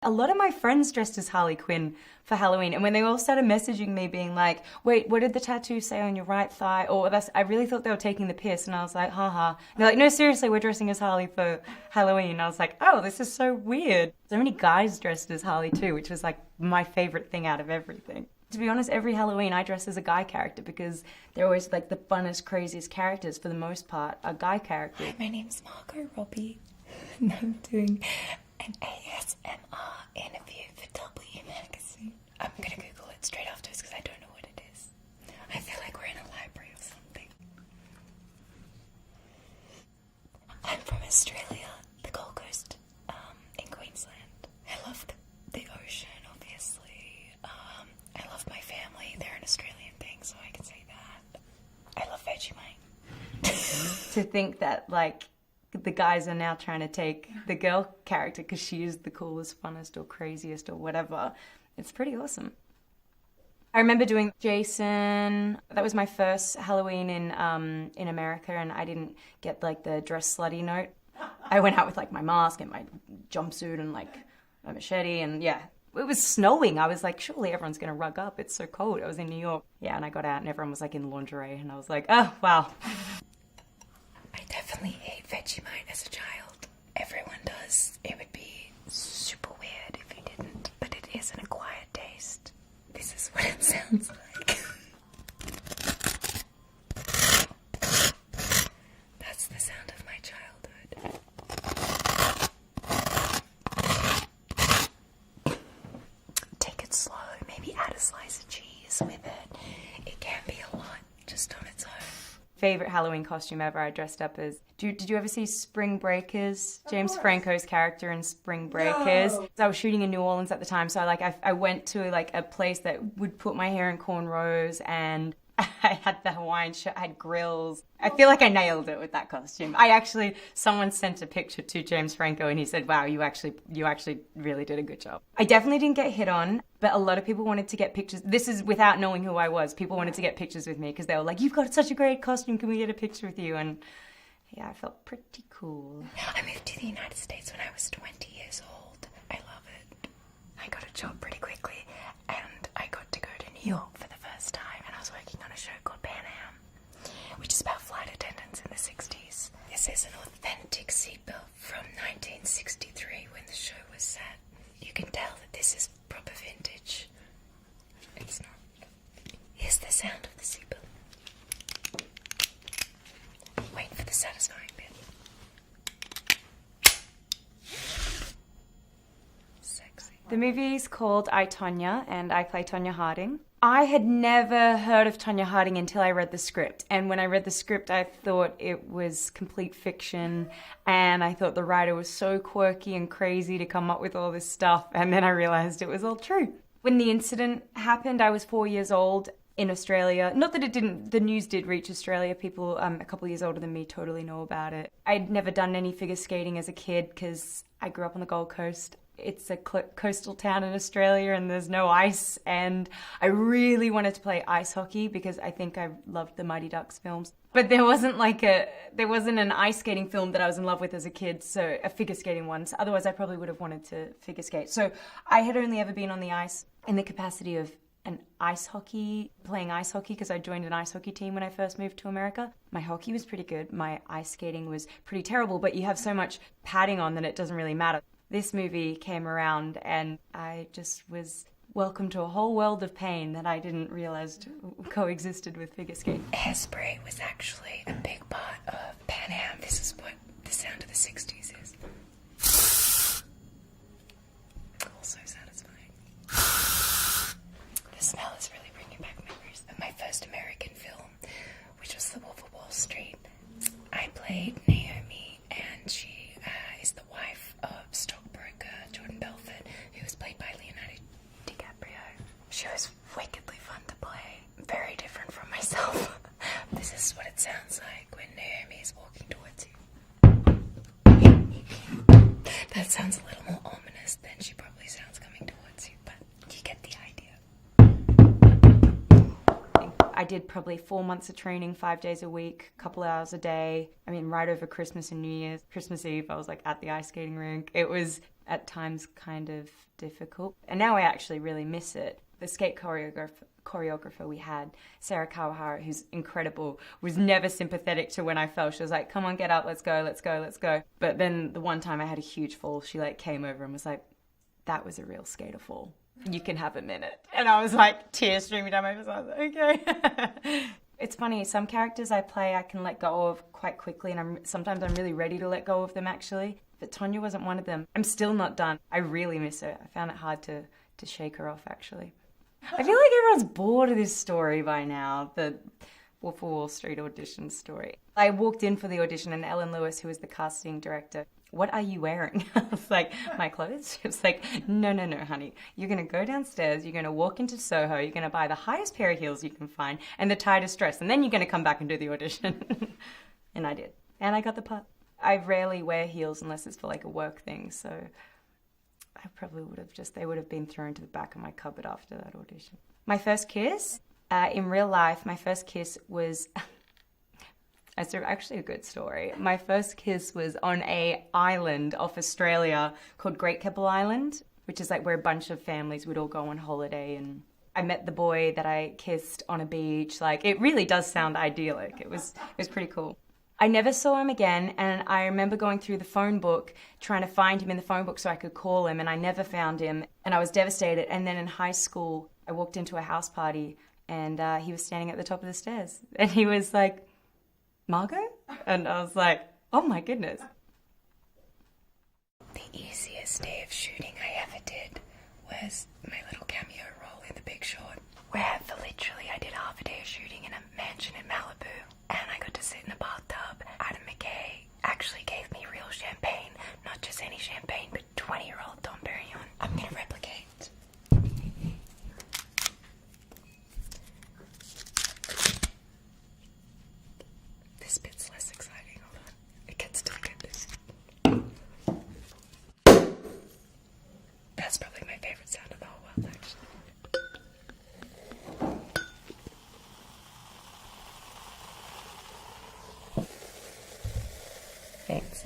A lot of my friends dressed as Harley Quinn for Halloween, and when they all started messaging me being like, wait, what did the tattoo say on your right thigh? Or I really thought they were taking the piss, and I was like, haha. And they're like, no, seriously, we're dressing as Harley for Halloween. And I was like, oh, this is so weird. So many guys dressed as Harley too, which was like my favorite thing out of everything. To be honest, every Halloween I dress as a guy character because they're always like the funnest, craziest characters for the most part are guy characters. Hi, my name's Margot Robbie, and I'm doing an ASMR interview for W Magazine. I'm gonna Google it straight afterwards because I don't know what it is. I feel like we're in a library or something. I'm from Australia, the Gold Coast, in Queensland. I love the ocean, obviously. I love my family. They're an Australian thing, so I can say that. I love Vegemite. To think that, like, the guys are now trying to take the girl character because she is the coolest, funnest, or craziest, or whatever. It's pretty awesome. I remember doing Jason. That was my first Halloween in America, and I didn't get, like, the dress slutty note. I went out with, like, my mask and my jumpsuit and, like, a machete, and yeah. It was snowing. I was like, surely everyone's going to rug up. It's so cold. I was in New York. Yeah, and I got out and everyone was like in lingerie. And I was like, oh, wow. I definitely ate Vegemite as a child. Everyone does. It would be super weird if you didn't. But it is an acquired taste. This is what it sounds like. That's the sound of my childhood. Slow, maybe add a slice of cheese with it. It can be a lot just on its own. Favorite Halloween costume ever I dressed up as. Did you ever see Spring Breakers? James Franco's character in Spring Breakers. No. I was shooting in New Orleans at the time, so I went to like a place that would put my hair in cornrows, and I had the Hawaiian shirt, I had grills. I feel like I nailed it with that costume. Someone sent a picture to James Franco and he said, wow, you actually really did a good job. I definitely didn't get hit on, but a lot of people wanted to get pictures. This is without knowing who I was. People wanted to get pictures with me because they were like, you've got such a great costume, can we get a picture with you? And yeah, I felt pretty cool. I moved to the United States when I was 20 years old. I love it. I got a job pretty quickly and I got to go to New York for the first time. I was working on a show called Pan Am, which is about flight attendants in the 60s. This is an authentic seatbelt from 1963 when the show was set. You can tell that this is proper vintage. It's not. Here's the sound of the seatbelt. Wait for the satisfying bit. Sexy. The movie's called I, Tonya, and I play Tonya Harding. I had never heard of Tonya Harding until I read the script. And when I read the script, I thought it was complete fiction. And I thought the writer was so quirky and crazy to come up with all this stuff. And then I realized it was all true. When the incident happened, I was 4 years old in Australia. Not that the news did reach Australia. People a couple of years older than me totally know about it. I'd never done any figure skating as a kid because I grew up on the Gold Coast. It's a coastal town in Australia and there's no ice, and I really wanted to play ice hockey because I think I loved the Mighty Ducks films. But there wasn't an ice skating film that I was in love with as a kid, so a figure skating one. So otherwise I probably would have wanted to figure skate. So I had only ever been on the ice in the capacity of playing ice hockey because I joined an ice hockey team when I first moved to America. My hockey was pretty good. My ice skating was pretty terrible, but you have so much padding on that it doesn't really matter. This movie came around and I just was welcome to a whole world of pain that I didn't realize coexisted with figure skating. Hairspray was actually a big part of Pan Am. This is what the sound of the 60s is. Also satisfying. The smell is really bringing back memories of my first American film, which was The Wolf of Wall Street. I played Naomi, and she is the wife of stockbroker Jordan Belfort, who was played by Leonardo DiCaprio. She was wickedly fun to play. Very different from myself. This is what it sounds like when Naomi is walking towards you. That sounds a little more ominous than she probably sounds coming towards you, but you get the idea. I did probably 4 months of training, 5 days a week, a couple hours a day. I mean, right over Christmas and New Year's. Christmas Eve, I was like at the ice skating rink. It was at times kind of difficult. And now I actually really miss it. The skate choreographer we had, Sarah Kawahara, who's incredible, was never sympathetic to when I fell. She was like, come on, get up, let's go, let's go, let's go. But then the one time I had a huge fall, she like came over and was like, that was a real skater fall. You can have a minute. And I was like, tears streaming down my face. I was like, okay. It's funny, some characters I play I can let go of quite quickly, and sometimes I'm really ready to let go of them actually. But Tonya wasn't one of them. I'm still not done. I really miss her. I found it hard to shake her off actually. I feel like everyone's bored of this story by now, the Wolf of Wall Street audition story. I walked in for the audition and Ellen Lewis, who was the casting director, what are you wearing? I was like, my clothes? She was like, no, honey. You're going to go downstairs, you're going to walk into Soho, you're going to buy the highest pair of heels you can find and the tightest dress, and then you're going to come back and do the audition. And I did. And I got the part. I rarely wear heels unless it's for like a work thing, so I probably they would have been thrown to the back of my cupboard after that audition. My first kiss, in real life, my first kiss was, it's actually a good story. My first kiss was on a island off Australia called Great Keppel Island, which is like where a bunch of families would all go on holiday, and I met the boy that I kissed on a beach. Like, it really does sound idyllic. It was pretty cool. I never saw him again, and I remember going through the phone book, trying to find him in the phone book so I could call him, and I never found him, and I was devastated. And then in high school, I walked into a house party, and he was standing at the top of the stairs, and he was like, Margot? And I was like, oh my goodness. The easiest day of shooting I ever did was my little cameo role in The Big Short, where for literally I did half a day of shooting in a mansion in Malibu. And I got to sit in a bathtub. Adam McKay actually gave me real champagne. Not just any champagne, but 20-year-old Dom Perignon. I'm going to replicate. This bit's less exciting. Hold on. It gets still good. That's probably my favorite sound of the whole world, actually. Thanks.